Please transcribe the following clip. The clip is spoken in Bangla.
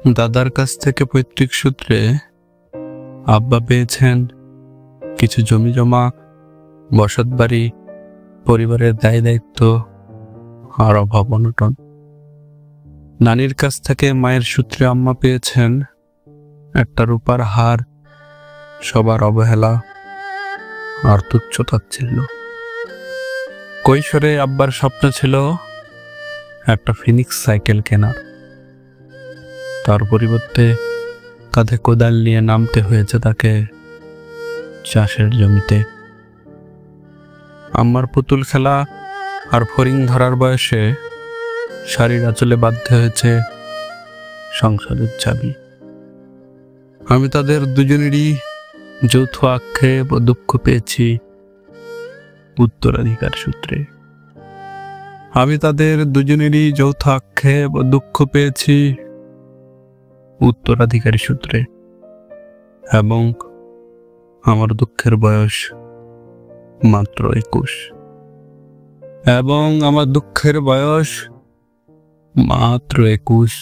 দাদার কাছ থেকে পৈতৃক সূত্রে আব্বা পেয়েছেন কিছু জমি জমা, বসত বাড়ি, পরিবারের দায় দায়িত্ব আর অভাব অনটন। নানির কাছ থেকে মায়ের সূত্রে আম্মা পেয়েছেন একটা রূপার হার, সবার অবহেলা আর তুচ্ছ তাচ্ছিল্য। কৈশোরে আব্বার স্বপ্ন ছিল একটা ফিনিক্স সাইকেল কেনার, তার পরিবর্তে কাঁধে কোদাল নিয়ে নামতে হয়েছে তাকে চাষের জমিতে। আম্মার পুতুল খেলা আর ফড়িং ধরার বয়সে শাড়ির আঁচলে বাঁধতে হয়েছে সংসারের চাবি। আমি তাদের দুজনেরই যৌথ আক্ষেপ ও দুঃখ পেয়েছি উত্তরাধিকার সূত্রে। আমি তাদের দুজনেরই যৌথ আক্ষেপ ও দুঃখ পেয়েছি উত্তরাধিকারী সূত্রে, এবং আমার দুঃখের বয়স মাত্র 21। এবং আমার দুঃখের বয়স মাত্র 21।